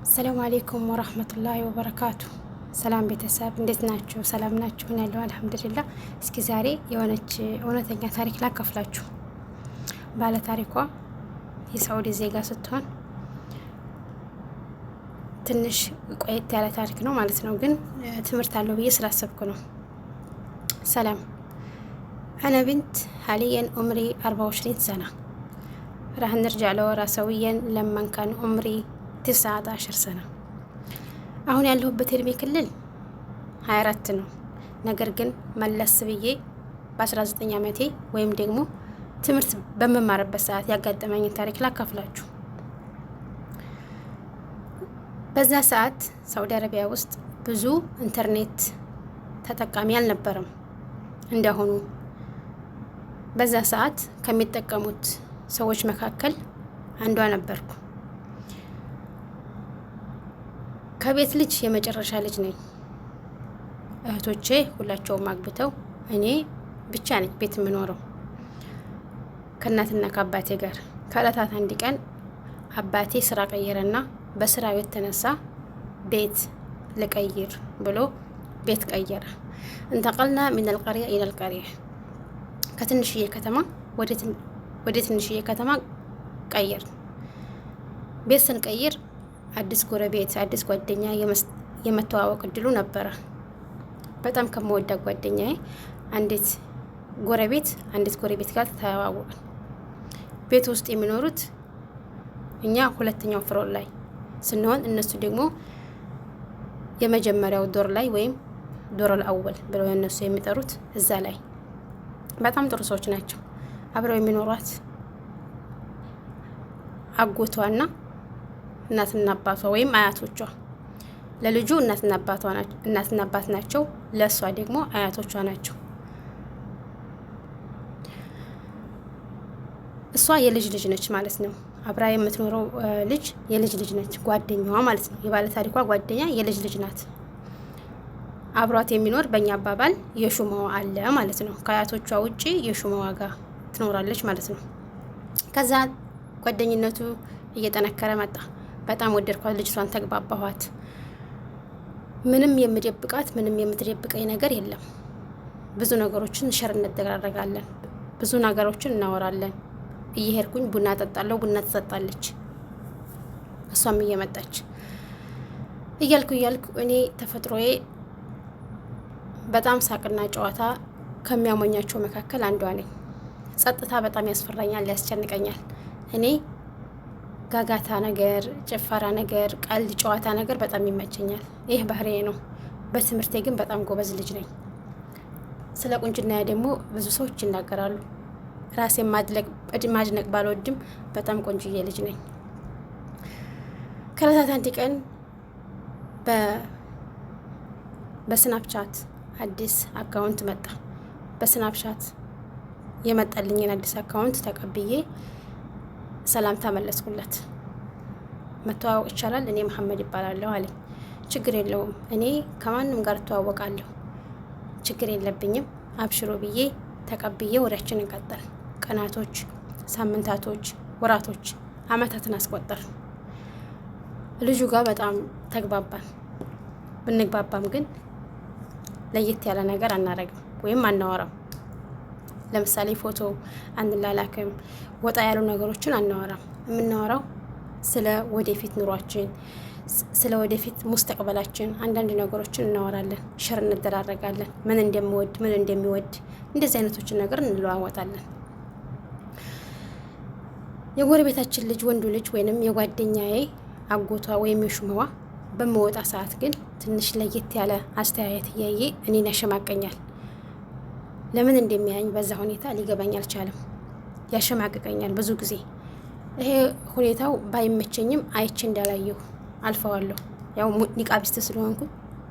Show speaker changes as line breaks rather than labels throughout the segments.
ሰላም አለይኩም ወራህመቱላሂ ወበረካቱ። ሰላም ቤተሰብ እንዴት ናችሁ? ሰላም ናችሁ? እኔ ያለው አልሐምዱሊላህ። እስኪ ዛሬ የሆነች እውነተኛ ታሪክ ላካፍላችሁ። ባለ ታሪኳ የሳዑዲ ዜጋ ስትሆን ትንሽ ቆየት ያለ ታሪክ ነው ማለት ነው፣ ግን ትምህርት አለው ብዬ ስላሰብኩ ነው። ሰላም أنا بنت حاليا عمري 24 سنة. راح نرجع لورا سويا لما كان عمري 19 سنة. አሁን ያለሁበት እድሜ ክልል 24 ነው። ነገር ግን መለስ ብዬ በ19 ዓመቴ ወይም ደግሞ ትምህርት በመማርበት ሰዓት ያጋጠመኝ ታሪክ ላካፍላችሁ። በዛ ሰዓት ሳውዲ አረቢያ ውስጥ ብዙ ኢንተርኔት ተጠቃሚ አልነበረም እንደሆኑ። በዛ ሰዓት ከሚጠቀሙት ሰዎች መካከል አንዷ ነበርኩ። ከቤት ልጅ የመጨረሻ ልጅ ነኝ። እህቶቼ ሁላቸውም አግብተው እኔ ብቻ ነኝ ቤት የምኖረው ከእናትና ከአባቴ ጋር። ከዕለታት አንድ ቀን አባቴ ስራ ቀየረና በስራው የተነሳ ቤት ልቀይር ብሎ ቤት ቀየረ። እንተቀልና ሚን አልቀሪያ ኢላ አልቀሪያ፣ ከትንሽዬ ከተማ ወደ ትንሽዬ ከተማ ቀየር። ቤት ስንቀይር አዲስ ጎረቤት፣ አዲስ ጓደኛ የመተዋወቅ እድሉ ነበረ። በጣም ከመወዳ ጓደኛዬ አንዲት ጎረቤት ጋር ተዋወቅን። ቤት ውስጥ የሚኖሩት እኛ ሁለተኛው ፍሎር ላይ ስንሆን እነሱ ደግሞ የመጀመሪያው ዶር ላይ ወይም ዶር አልአወል ብለው እነሱ የሚጠሩት እዛ ላይ። በጣም ጥሩ ሰዎች ናቸው። አብረው የሚኖሯት አጎቷና እናትና አባቷ ወይም አያቶቿ፣ ለልጁ እናትና አባት ናቸው፣ ለእሷ ደግሞ አያቶቿ ናቸው። እሷ የልጅ ልጅ ነች ማለት ነው። አብራ የምትኖረው ልጅ የልጅ ልጅ ነች፣ ጓደኛዋ ማለት ነው። የባለ ታሪኳ ጓደኛ የልጅ ልጅ ናት። አብሯት የሚኖር በእኛ አባባል የሹማዋ አለ ማለት ነው። ከአያቶቿ ውጪ የሹማዋ ጋር ትኖራለች ማለት ነው። ከዛ ጓደኝነቱ እየጠነከረ መጣ። በጣም ወደድኳት ልጅቷን፣ ተግባባኋት። ምንም የምደብቃት ምንም የምትደብቀኝ ነገር የለም። ብዙ ነገሮችን ሸር እንደራረጋለን፣ ብዙ ነገሮችን እናወራለን። እየሄድኩኝ ቡና ጠጣለሁ፣ ቡና ትጠጣለች፣ እሷም እየመጣች እያልኩ እኔ ተፈጥሮዬ በጣም ሳቅና ጨዋታ ከሚያሞኛቸው መካከል አንዷ ነኝ። ጸጥታ በጣም ያስፈራኛል፣ ያስጨንቀኛል። እኔ ጋጋታ ነገር፣ ጭፈራ ነገር፣ ቀልድ ጨዋታ ነገር በጣም ይመቸኛል። ይህ ባህሪዬ ነው። በትምህርቴ ግን በጣም ጎበዝ ልጅ ነኝ። ስለ ቁንጅና ደግሞ ብዙ ሰዎች ይናገራሉ። ራሴን ማድነቅ ባልወድም በጣም ቆንጅዬ ልጅ ነኝ። ከዕለታት አንድ ቀን በስናፕቻት አዲስ አካውንት መጣ። በስናፕቻት የመጣልኝን አዲስ አካውንት ተቀብዬ ሰላምታ መለስኩለት። መተዋወቅ ይቻላል? እኔ መሐመድ ይባላለሁ አለኝ። ችግር የለውም፣ እኔ ከማንም ጋር እተዋወቃለሁ፣ ችግር የለብኝም፣ አብሽሮ ብዬ ተቀብዬ ወሬያችንን ቀጠል። ቀናቶች፣ ሳምንታቶች፣ ወራቶች፣ አመታትን አስቆጠር። ልጁ ጋር በጣም ተግባባን። ብንግባባም ግን ለየት ያለ ነገር አናረግም ወይም አናወራም። ለምሳሌ ፎቶ አንላላክም፣ ወጣ ያሉ ነገሮችን አናወራም። የምናወራው ስለ ወደፊት ኑሯችን፣ ስለ ወደፊት ሙስተቅበላችን አንዳንድ ነገሮችን እናወራለን፣ ሸር እንደራረጋለን። ምን እንደሚወድ እንደዚህ አይነቶችን ነገር እንለዋወጣለን። የጎረቤታችን ልጅ ወንዱ ልጅ ወይንም የጓደኛዬ አጎቷ ወይም የሹመዋ በመወጣ ሰዓት ግን ትንሽ ለየት ያለ አስተያየት እያየ እኔን ያሸማቀኛል። ለምን እንደሚያኝ በዛ ሁኔታ ሊገባኝ አልቻለም። ያሸማቅቀኛል ብዙ ጊዜ። ይሄ ሁኔታው ባይመቸኝም አይቼ እንዳላየሁ አልፈዋለሁ። ያው ኒቃቢስት ስለሆንኩ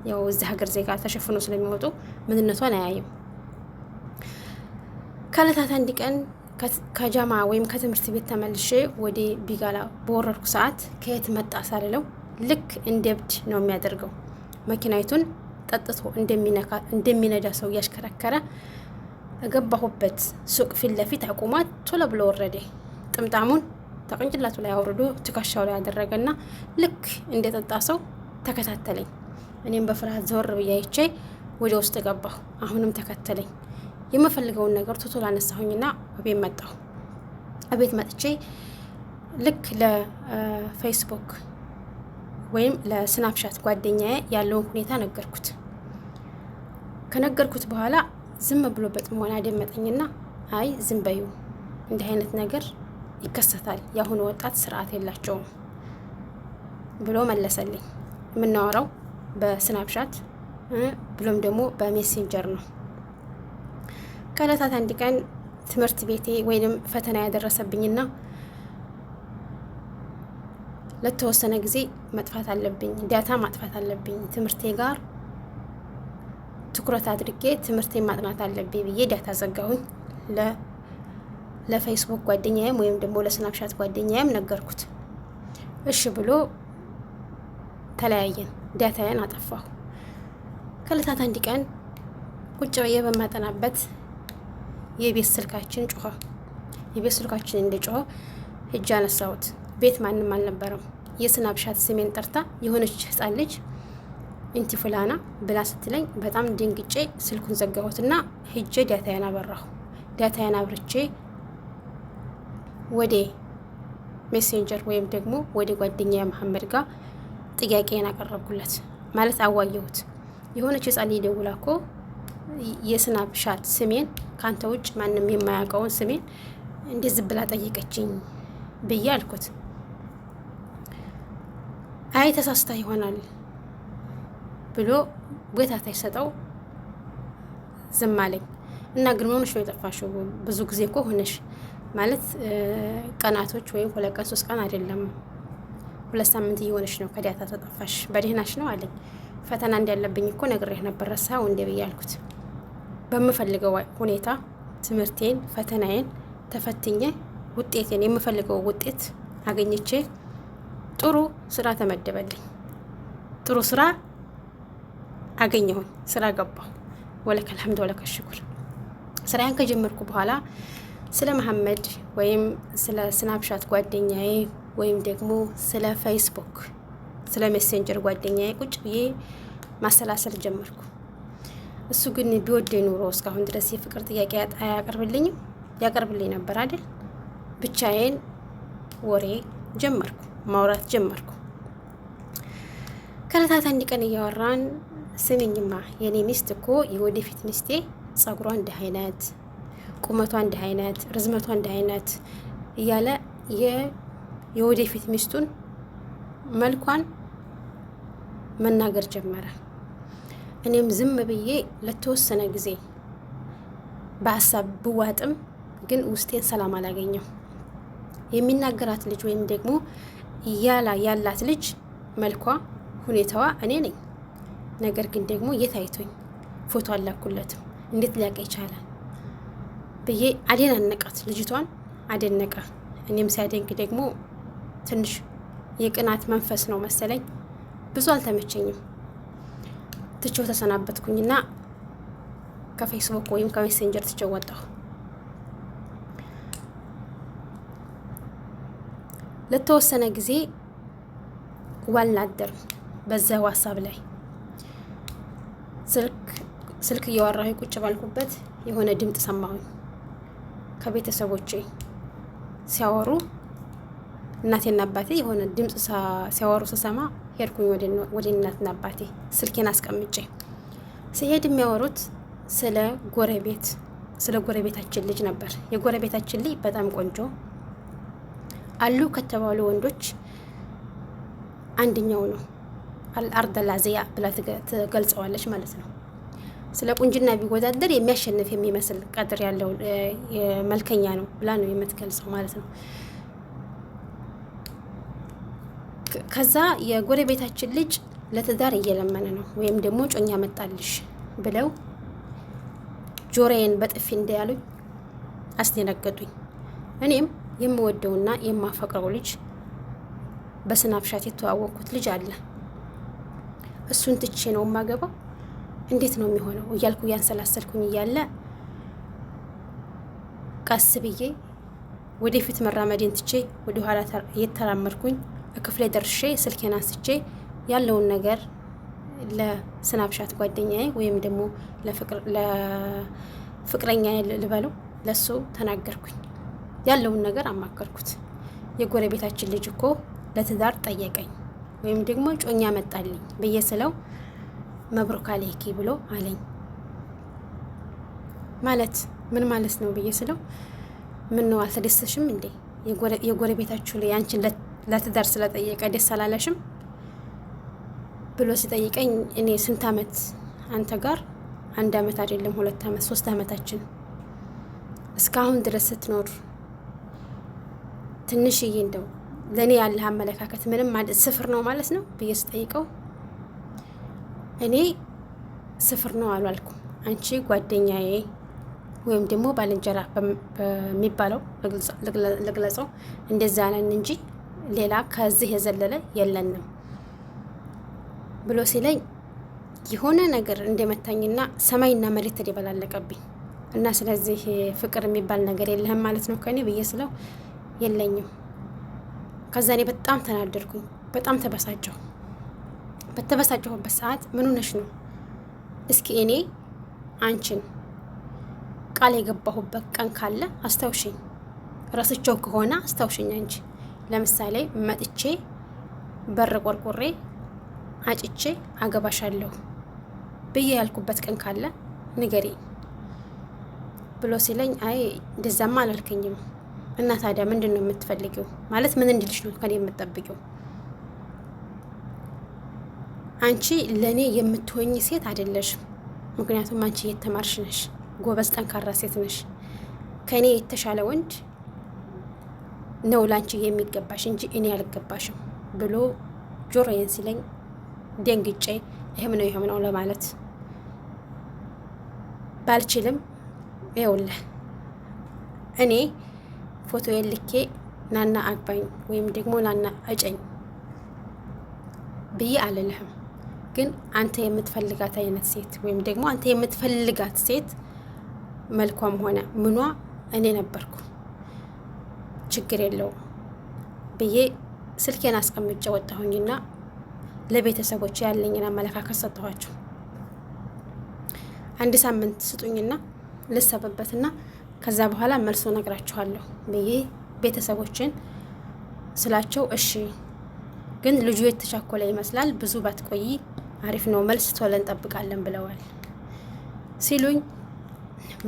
ያው እዚህ ሀገር ዜጋ ተሸፍኖ ስለሚወጡ ምንነቷን አያይም። ከዕለታት አንድ ቀን ከጃማ ወይም ከትምህርት ቤት ተመልሼ ወደ ቢጋላ በወረድኩ ሰዓት ከየት መጣ ሳልለው ልክ እንደ እብድ ነው የሚያደርገው። መኪናይቱን ጠጥቶ እንደሚነዳ ሰው እያሽከረከረ ገባሁበት ሱቅ ፊት ለፊት አቁሟት ቶሎ ብሎ ወረደ። ጥምጣሙን ተቅንጭላቱ ላይ አውርዶ ትከሻው ላይ ያደረገና ልክ እንደጠጣ ሰው ተከታተለኝ። እኔም በፍርሃት ዘወር ብዬ አይቼ ወደ ውስጥ ገባሁ። አሁንም ተከተለኝ። የምፈልገውን ነገር ቶሎ አነሳሁኝና እቤት መጣሁ። እቤት መጥቼ ልክ ለፌስቡክ ወይም ለስናፕሻት ጓደኛዬ ያለውን ሁኔታ ነገርኩት። ከነገርኩት በኋላ ዝም ብሎ በጥሞና አደመጠኝና አይ ዝም በዩ፣ እንዲህ አይነት ነገር ይከሰታል፣ የአሁኑ ወጣት ስርዓት የላቸውም ብሎ መለሰልኝ። የምናወራው በስናፕሻት ብሎም ደግሞ በሜሴንጀር ነው። ከዕለታት አንድ ቀን ትምህርት ቤቴ ወይንም ፈተና ያደረሰብኝና ለተወሰነ ጊዜ መጥፋት አለብኝ፣ ዳታ ማጥፋት አለብኝ፣ ትምህርቴ ጋር ትኩረት አድርጌ ትምህርቴን ማጥናት አለብኝ ብዬ ዳታ ዘጋሁኝ። ለፌስቡክ ጓደኛዬም ወይም ደግሞ ለስናፕሻት ጓደኛዬም ነገርኩት። እሺ ብሎ ተለያየን። ዳታዬን አጠፋሁ። ከዕለታት አንድ ቀን ቁጭ ብዬ በማጠናበት የቤት ስልካችን ጮኸ። የቤት ስልካችን እንደጮኸ ሂጅ አነሳሁት። ቤት ማንም አልነበረም። የስናፕሻት ስሜን ጠርታ የሆነች ህፃን ልጅ እንቲ ፍላና ብላ ስትለኝ በጣም ድንግጬ ስልኩን ዘጋሁትና ሂጄ ዳታዬን አበራሁ። ዳታዬን አብርቼ ወደ ሜሴንጀር ወይም ደግሞ ወደ ጓደኛዬ መሐመድ ጋር ጥያቄን አቀረብኩለት። ማለት አዋየሁት። የሆነች ህፃን ልጅ ደውላ እኮ የስናፕሻት ስሜን ካንተ ውጭ ማንም የማያውቀውን ስሜን እንደዚህ ብላ ጠየቀችኝ ብዬ አልኩት። አይ ተሳስታ ይሆናል ብሎ ቦታ ሳይሰጠው ዝም አለኝ እና ግን ሆነሽ ነው የጠፋሽው? ብዙ ጊዜ እኮ ሆነሽ ማለት ቀናቶች ወይም 2 ቀን 3 ቀን አይደለም 2 ሳምንት እየሆነሽ ነው ከዳታ ተጠፋሽ፣ በደህናሽ ነው አለኝ። ፈተና እንዳለብኝ እኮ ነግሬህ ነበር ረሳው እንደ ብዬ አልኩት። በምፈልገው ሁኔታ ትምህርቴን ፈተናዬን ተፈትኜ ውጤቴን የምፈልገው ውጤት አገኝቼ ጥሩ ስራ ተመደበልኝ። ጥሩ ስራ አገኘሁኝ። ስራ ገባሁ። ወለከል ሐምድ ወለከል ሽኩር። ስራዬን ከጀመርኩ በኋላ ስለ መሐመድ ወይም ስለ ስናፕሻት ጓደኛዬ ወይም ደግሞ ስለ ፌስቡክ ስለ ሜሴንጀር ጓደኛዬ ቁጭ ብዬ ማሰላሰል ጀመርኩ። እሱ ግን ቢወደኝ ኑሮ እስካሁን ድረስ የፍቅር ጥያቄ አያቀርብልኝም? ያቀርብልኝ ነበር አይደል? ብቻዬን ወሬ ጀመርኩ፣ ማውራት ጀመርኩ። ከዕለታት አንድ ቀን እያወራን ስሚኝማ የኔ ሚስት እኮ የወደፊት ሚስቴ ጸጉሯ እንዲህ አይነት፣ ቁመቷ እንዲህ አይነት፣ ርዝመቷ እንዲህ አይነት እያለ የወደፊት ሚስቱን መልኳን መናገር ጀመረ። እኔም ዝም ብዬ ለተወሰነ ጊዜ በሀሳብ ብዋጥም ግን ውስጤን ሰላም አላገኘው። የሚናገራት ልጅ ወይም ደግሞ ያላት ልጅ መልኳ ሁኔታዋ እኔ ነኝ። ነገር ግን ደግሞ የታይቶኝ ፎቶ አላኩለትም። እንዴት ሊያውቅ ይቻላል ብዬ አደናነቃት። ልጅቷን አደነቀ። እኔም ሲያደንቅ ደግሞ ትንሽ የቅናት መንፈስ ነው መሰለኝ ብዙ አልተመቸኝም። ትቼው ተሰናበትኩኝና ከፌስቡክ ወይም ከሜሴንጀር ትቼው ወጣሁ። ለተወሰነ ጊዜ ዋልናደር በዛው ሀሳብ ላይ ስልክ እያወራሁ ቁጭ ባልኩበት የሆነ ድምፅ ሰማሁኝ። ከቤተሰቦቼ ሲያወሩ እናቴና አባቴ የሆነ ድምፅ ሲያወሩ ስሰማ ሄድኩኝ ወደ እናትና አባቴ ስልኬን አስቀምጬ። ሲሄድ የሚያወሩት ስለ ጎረቤታችን ልጅ ነበር። የጎረቤታችን ልጅ በጣም ቆንጆ አሉ ከተባሉ ወንዶች አንደኛው ነው። አልአርደላ ዚያ ብላ ትገልጸዋለች ማለት ነው። ስለ ቁንጅና ቢወዳደር የሚያሸንፍ የሚመስል ቀድር ያለው መልከኛ ነው ብላ ነው የምትገልጸው ማለት ነው። ከዛ የጎረቤታችን ልጅ ለትዳር እየለመነ ነው ወይም ደግሞ ጮኛ መጣልሽ ብለው ጆሮዬን በጥፊ እንዳያሉኝ አስደነገጡኝ። እኔም የምወደውና የማፈቅረው ልጅ በስናፕሻት የተዋወቅኩት ልጅ አለ። እሱን ትቼ ነው የማገባው? እንዴት ነው የሚሆነው እያልኩ ያንሰላሰልኩኝ እያለ ቀስ ብዬ ወደፊት መራመድን ትቼ ወደ ኋላ እየተራመድኩኝ ክፍሌ ደርሼ ስልኬን አንስቼ ያለውን ነገር ለስናፕሻት ጓደኛዬ ወይም ደግሞ ለፍቅረኛዬ ልበለው ለሱ ተናገርኩኝ። ያለውን ነገር አማከርኩት። የጎረቤታችን ልጅ እኮ ለትዳር ጠየቀኝ ወይም ደግሞ ጮኛ መጣልኝ ብዬ ስለው መብሩክ አለይኪ ብሎ አለኝ። ማለት ምን ማለት ነው ብዬ ስለው ምን ነው አልተደሰሽም እንዴ? የጎረቤታችሁ ላይ አንቺን ለትዳር ስለጠየቀ ደስ አላለሽም ብሎ ሲጠይቀኝ እኔ ስንት አመት አንተ ጋር 1 አመት አይደለም 2 አመት 3 አመታችን እስካሁን ድረስ ስትኖር ትንሽዬ እንደው ለኔ ያለ አመለካከት ምንም ማለት ስፍር ነው ማለት ነው ብዬ ስጠይቀው እኔ ስፍር ነው አላልኩም። አንቺ ጓደኛዬ ወይም ደግሞ ባልንጀራ በሚባለው ልግለጸው እንደዛ ነን እንጂ ሌላ ከዚህ የዘለለ የለንም ብሎ ሲለኝ የሆነ ነገር እንደመታኝና ሰማይና መሬት ተደበላለቀብኝ እና ስለዚህ ፍቅር የሚባል ነገር የለህም ማለት ነው ከኔ ብዬ ስለው የለኝም። ከዛ እኔ በጣም ተናደድኩኝ፣ በጣም ተበሳጨሁ። በተበሳጨሁበት ሰዓት ምን ሆነሽ ነው? እስኪ እኔ አንቺን ቃል የገባሁበት ቀን ካለ አስታውሽኝ፣ ረስቸው ከሆነ አስታውሽኝ። አንቺ ለምሳሌ መጥቼ በር ቆርቆሬ አጭቼ አገባሻለሁ ብዬ ያልኩበት ቀን ካለ ንገሪ ብሎ ሲለኝ አይ እንደዛማ አላልከኝም እና ታዲያ ምንድን ነው የምትፈልጊው? ማለት ምን እንድልሽ ነው ከኔ የምትጠብቂው? አንቺ ለኔ የምትሆኝ ሴት አይደለሽም። ምክንያቱም አንቺ የተማርሽ ነሽ፣ ጎበዝ ጠንካራ ሴት ነሽ። ከኔ የተሻለ ወንድ ነው ላንቺ የሚገባሽ እንጂ እኔ አልገባሽም ብሎ ጆሮዬን ሲለኝ ደንግጬ ይሄም ነው ለማለት ባልችልም ይኸውልህ እኔ ፎቶዬን ልኬ ናና አግባኝ ወይም ደግሞ ናና እጨኝ ብዬ አልልህም። ግን አንተ የምትፈልጋት አይነት ሴት ወይም ደግሞ አንተ የምትፈልጋት ሴት መልኳም ሆነ ምኗ እኔ ነበርኩ፣ ችግር የለውም ብዬ ስልኬን አስቀምጬ ወጣሁኝና ለቤተሰቦች ያለኝን አመለካከት ሰጠኋቸው። 1 ሳምንት ስጡኝና ልሰበበትና ከዛ በኋላ መልሶ ነግራችኋለሁ ብዬ ቤተሰቦችን ስላቸው እሺ ግን ልጁ የተቻኮለ ይመስላል፣ ብዙ ባትቆይ አሪፍ ነው፣ መልስ ቶሎ እንጠብቃለን ብለዋል ሲሉኝ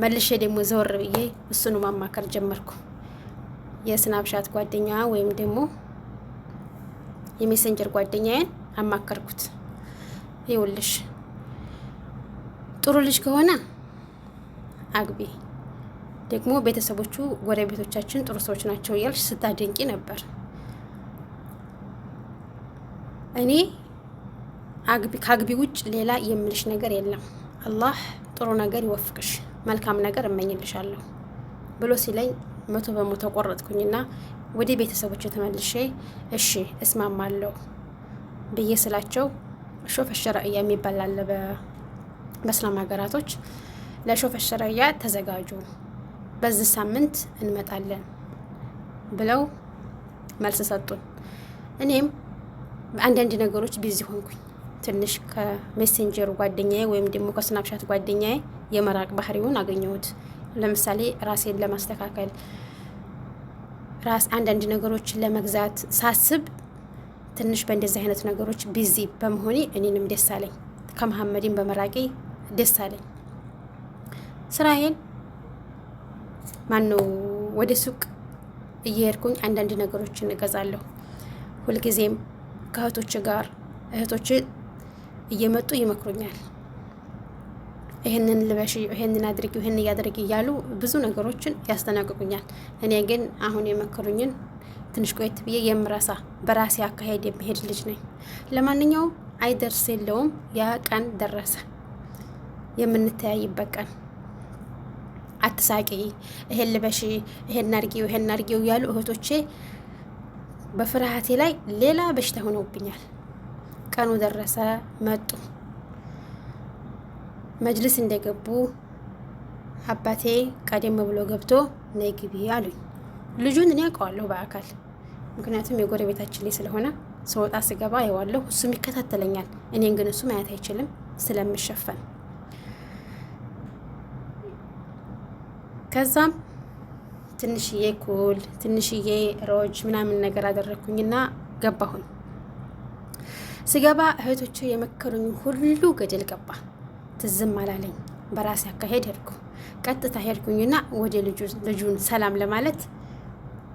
መልሼ ደግሞ ዘወር ብዬ እሱኑ ማማከር ጀመርኩ። የስናፕሻት ጓደኛ ወይም ደግሞ የሜሴንጀር ጓደኛዬን አማከርኩት። ይኸውልሽ ጥሩ ልጅ ከሆነ አግቢ፣ ደግሞ ቤተሰቦቹ ጎረቤቶቻችን ጥሩ ሰዎች ናቸው እያልሽ ስታደንቂ ነበር። እኔ ከአግቢ ውጭ ሌላ የምልሽ ነገር የለም። አላህ ጥሩ ነገር ይወፍቅሽ፣ መልካም ነገር እመኝልሻለሁ ብሎ ሲለኝ 100% ቆረጥኩኝና ወደ ቤተሰቦች ተመልሼ እሺ እስማማለሁ ብዬ ስላቸው ሾፈ ሸራእያ የሚባል አለ በእስላም ሀገራቶች። ለሾፈ ሸራእያ ተዘጋጁ፣ በዚህ ሳምንት እንመጣለን ብለው መልስ ሰጡን። እኔም በአንዳንድ ነገሮች ቢዚ ሆንኩኝ። ትንሽ ከሜሴንጀሩ ጓደኛዬ ወይም ደግሞ ከስናፕሻት ጓደኛዬ የመራቅ ባህሪውን አገኘሁት። ለምሳሌ ራሴን ለማስተካከል አንዳንድ ነገሮችን ለመግዛት ሳስብ ትንሽ በእንደዚህ አይነት ነገሮች ቢዚ በመሆኔ እኔንም ደስ አለኝ፣ ከመሐመድን በመራቄ ደስ አለኝ። ስራዬን ወደ ሱቅ እየሄድኩኝ አንዳንድ ነገሮችን እገዛለሁ። ሁልጊዜም ከእህቶች ጋር እህቶች እየመጡ ይመክሩኛል። ይሄንን ልበሽ፣ ይሄንን አድርጊ፣ ይሄን እያደረጊ እያሉ ብዙ ነገሮችን ያስጠነቅቁኛል። እኔ ግን አሁን የመከሩኝን ትንሽ ቆየት ብዬ የምረሳ በራሴ አካሄድ የሚሄድ ልጅ ነኝ። ለማንኛውም አይደርስ የለውም፣ ያ ቀን ደረሰ፣ የምንተያይበት ቀን። አትሳቂ፣ ይሄን ልበሽ፣ ይሄን አድርጊው፣ ይሄን አድርጊው እያሉ እህቶቼ በፍርሃቴ ላይ ሌላ በሽታ ሆነውብኛል። ቀኑ ደረሰ፣ መጡ። መጅልስ እንደገቡ አባቴ ቀደም ብሎ ገብቶ ነይ ግቢ አሉኝ። ልጁን እኔ አውቀዋለሁ በአካል ምክንያቱም የጎረቤታችን ላይ ስለሆነ ስወጣ ስገባ አየዋለሁ። እሱም ይከታተለኛል። እኔን ግን እሱ ማየት አይችልም ስለምሸፈን። ከዛም ትንሽዬ ኩል ትንሽዬ ሮጅ ምናምን ነገር አደረኩኝና ገባሁኝ። ስገባ እህቶቹ የመከሩኝ ሁሉ ገደል ገባ። ትዝም አላለኝ። በራሴ አካሄድ ሄድኩ። ቀጥታ ሄድኩኝና ወደ ልጁን ሰላም ለማለት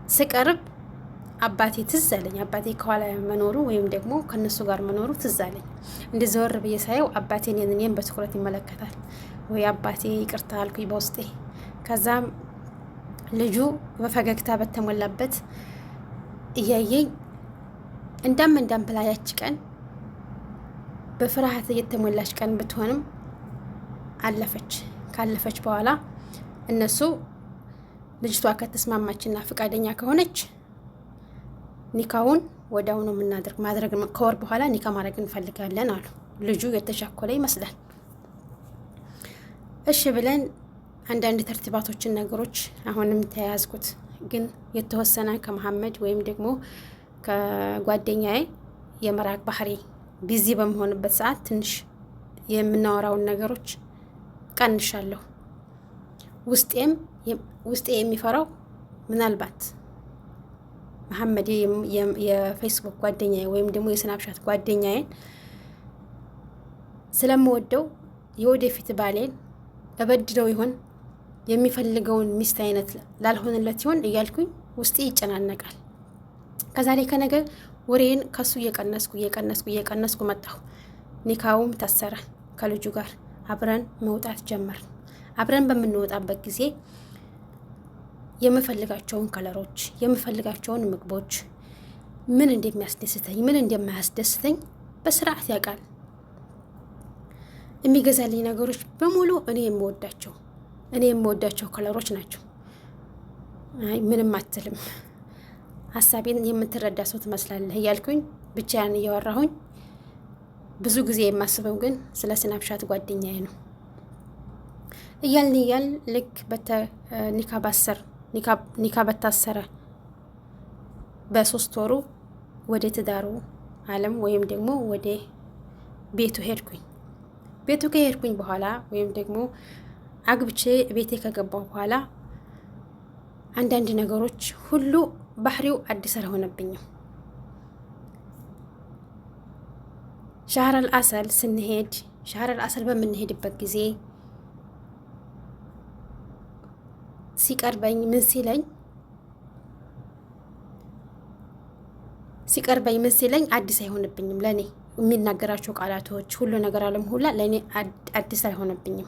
ስቀርብ አባቴ ትዝ አለኝ። አባቴ ከኋላ መኖሩ ወይም ደግሞ ከነሱ ጋር መኖሩ ትዝ አለኝ። እንደ ዘወር ብዬ ሳየው አባቴን እኔን በትኩረት ይመለከታል። ወይ አባቴ ይቅርታ አልኩኝ በውስጤ። ከዛም ልጁ በፈገግታ በተሞላበት እያየኝ እንዳም ብላ ያች ቀን በፍርሃት የተሞላች ቀን ብትሆንም አለፈች። ካለፈች በኋላ እነሱ ልጅቷ ከተስማማችና ፈቃደኛ ከሆነች ኒካውን ወዲያውኑ ማድረግ ከወር በኋላ ኒካ ማድረግ እንፈልጋለን አሉ። ልጁ የተሻኮለ ይመስላል። እሺ ብለን አንዳንድ ተርቲባቶችን ነገሮች አሁንም ተያያዝኩት። ግን የተወሰነ ከመሐመድ ወይም ደግሞ ከጓደኛዬ የመራቅ ባህሪ ቢዚ በመሆንበት ሰዓት ትንሽ የምናወራውን ነገሮች ቀንሻለሁ። ውስጤ የሚፈራው ምናልባት መሐመድ የፌስቡክ ጓደኛዬ ወይም ደግሞ የስናፕሻት ጓደኛዬን ስለምወደው የወደፊት ባሌን እበድለው ይሆን የሚፈልገውን ሚስት አይነት ላልሆንለት ይሆን እያልኩኝ ውስጤ ይጨናነቃል። ከዛሬ ከነገ ወሬን ከሱ እየቀነስኩ መጣሁ። ኒካውም ታሰረ። ከልጁ ጋር አብረን መውጣት ጀመርን። አብረን በምንወጣበት ጊዜ የምፈልጋቸውን ከለሮች፣ የምፈልጋቸውን ምግቦች፣ ምን እንደሚያስደስተኝ ምን እንደማያስደስተኝ በስርዓት ያውቃል። የሚገዛልኝ ነገሮች በሙሉ እኔ የምወዳቸው ከለሮች ናቸው። አይ ምንም አትልም፣ ሀሳቤን የምትረዳ ሰው ትመስላለህ እያልኩኝ ብቻዬን እያወራሁኝ ብዙ ጊዜ የማስበው ግን ስለ ስናፕሻት ጓደኛዬ ነው። እያልን ልክ ኒካ በታሰረ በ3 ወሩ ወደ ትዳሩ ዓለም ወይም ደግሞ ወደ ቤቱ ሄድኩኝ። ቤቱ ከሄድኩኝ በኋላ ወይም ደግሞ አግብቼ ቤቴ ከገባሁ በኋላ አንዳንድ ነገሮች ሁሉ ባህሪው አዲስ አልሆነብኝም። ሻህረል አሰል በምንሄድበት ጊዜ ሲቀርበኝ ምን ሲለኝ አዲስ አይሆንብኝም። ለኔ የሚናገራቸው ቃላቶች ሁሉ ነገር አለም ሁላ ለኔ አዲስ አይሆንብኝም።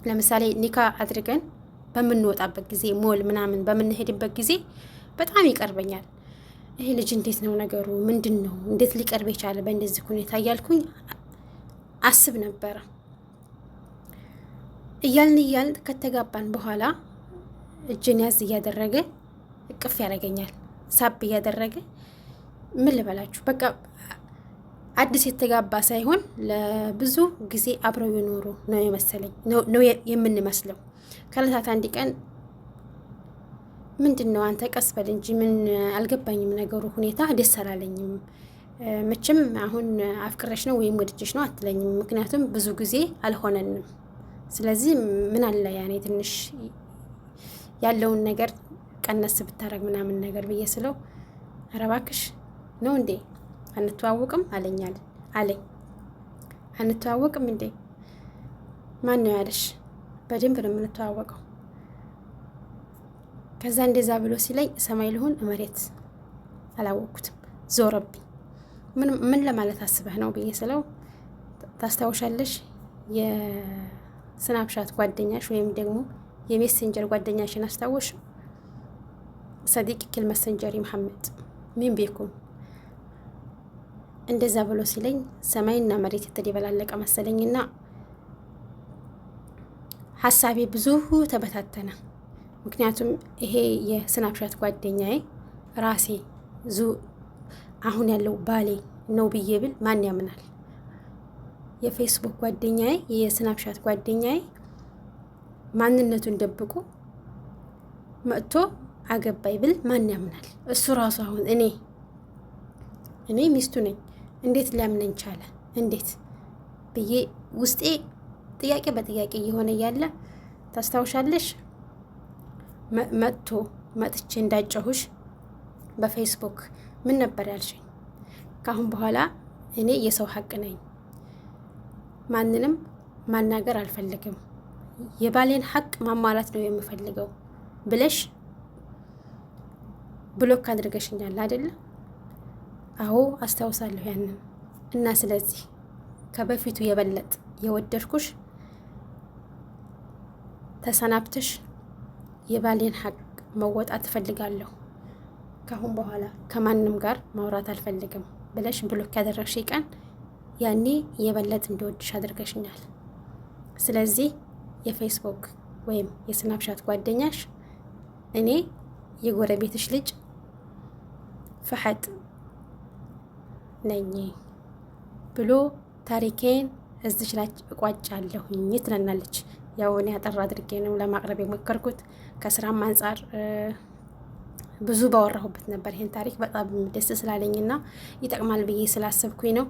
ለምሳሌ ኒካ አድርገን በምንወጣበት ጊዜ ሞል ምናምን በምንሄድበት ጊዜ በጣም ይቀርበኛል። ይሄ ልጅ እንዴት ነው ነገሩ? ምንድን ነው? እንዴት ሊቀርብ የቻለ በእንደዚህ ሁኔታ እያልኩኝ አስብ ነበረ። እያልን ከተጋባን በኋላ እጅን ያዝ እያደረገ እቅፍ ያደርገኛል፣ ሳብ እያደረገ ምን ልበላችሁ፣ በቃ አዲስ የተጋባ ሳይሆን ለብዙ ጊዜ አብረው የኖሩ ነው የመሰለኝ ነው የምንመስለው። ከዕለታት አንድ ቀን ምንድን ነው አንተ ቀስ በል እንጂ ምን አልገባኝም፣ ነገሩ ሁኔታ ደስ አላለኝም። መቼም አሁን አፍቅረሽ ነው ወይም ወድጀሽ ነው አትለኝም፣ ምክንያቱም ብዙ ጊዜ አልሆነንም። ስለዚህ ምን አለ ያኔ ትንሽ ያለውን ነገር ቀነስ ብታረግ ምናምን ነገር ብዬ ስለው ኧረ እባክሽ ነው እንዴ አንተዋወቅም አለኝ። አንተዋወቅም እንዴ? ማን ነው ያለሽ? በደንብ ነው የምንተዋወቀው። ከዛ እንደዛ ብሎ ሲለኝ ሰማይ ልሁን መሬት አላወቅኩትም፣ ዞረብኝ። ምን ለማለት አስበህ ነው ብዬ ስለው ታስታውሻለሽ የስናፕሻት ጓደኛሽ ወይም ደግሞ የሜሴንጀር ጓደኛሽን አስታወሽ? ሰዲቅ ክል መሰንጀሪ መሐመድ ምን ቢኩም እንደዛ ብሎ ሲለኝ ሰማይና መሬት የተደበላለቀ መሰለኝና ሀሳቤ ብዙ ተበታተነ። ምክንያቱም ይሄ የስናፕሻት ጓደኛዬ ራሴ አሁን ያለው ባሌ ነው ብዬ ብል ማን ያምናል? የፌስቡክ ጓደኛዬ የስናፕሻት ጓደኛዬ ማንነቱን ደብቆ መጥቶ አገባይ ብል ማን ያምናል? እሱ ራሱ አሁን እኔ ሚስቱ ነኝ እንዴት ሊያምነኝ ቻለ? እንዴት ብዬ ውስጤ ጥያቄ በጥያቄ እየሆነ እያለ ታስታውሻለሽ? መጥቼ እንዳጨሁሽ በፌስቡክ ምን ነበር ያልሽኝ? ካሁን በኋላ እኔ የሰው ሀቅ ነኝ፣ ማንንም ማናገር አልፈልግም፣ የባሌን ሀቅ ማሟላት ነው የምፈልገው ብለሽ ብሎክ አድርገሽኛል አይደለ? አዎ አስታውሳለሁ ያንን። እና ስለዚህ ከበፊቱ የበለጥ የወደድኩሽ ተሰናብተሽ የባሌን ሀቅ መወጣት እፈልጋለሁ፣ ካሁን በኋላ ከማንም ጋር ማውራት አልፈልግም ብለሽ ብሎክ ያደረግሽ ቀን ያኔ የበለጥ እንዲወድሽ አድርገሽኛል። ስለዚህ የፌስቡክ ወይም የስናፕሻት ጓደኛሽ እኔ የጎረቤትሽ ልጅ ፈሐጥ ነኝ ብሎ ታሪኬን እዚች ላይ እቋጫለሁኝ ትለናለች። ያው እኔ አጠር አድርጌ ነው ለማቅረብ የሞከርኩት። ከስራም አንጻር ብዙ ባወራሁበት ነበር። ይሄን ታሪክ በጣም ደስ ስላለኝና ይጠቅማል ብዬ ስላሰብኩኝ ነው።